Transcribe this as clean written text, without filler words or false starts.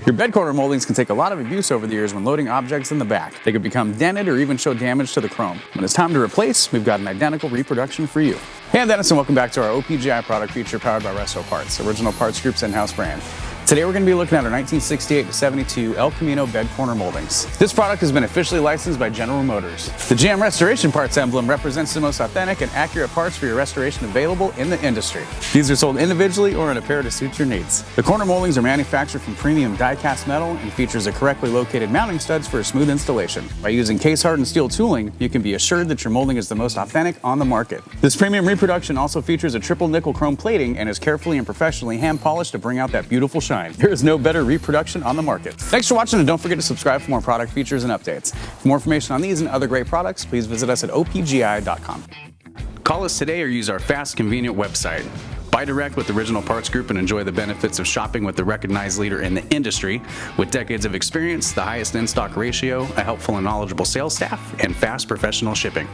Your bed corner moldings can take a lot of abuse over the years when loading objects in the back. They could become dented or even show damage to the chrome. When it's time to replace, we've got an identical reproduction for you. Hey, I'm Dennis and welcome back to our OPGI product feature powered by Resto Parts, Original Parts Group's in-house brand. Today we're going to be looking at our 1968 to 72 El Camino bed corner moldings. This product has been officially licensed by General Motors. The GM Restoration Parts emblem represents the most authentic and accurate parts for your restoration available in the industry. These are sold individually or in a pair to suit your needs. The corner moldings are manufactured from premium die-cast metal and features a correctly located mounting studs for a smooth installation. By using case-hardened steel tooling, you can be assured that your molding is the most authentic on the market. This premium reproduction also features a triple nickel chrome plating and is carefully and professionally hand-polished to bring out that beautiful shine. There is no better reproduction on the market. Thanks for watching and don't forget to subscribe for more product features and updates. For more information on these and other great products, please visit us at opgi.com. Call us today or use our fast, convenient website. Buy direct with Original Parts Group and enjoy the benefits of shopping with the recognized leader in the industry with decades of experience, the highest in-stock ratio, a helpful and knowledgeable sales staff, and fast professional shipping.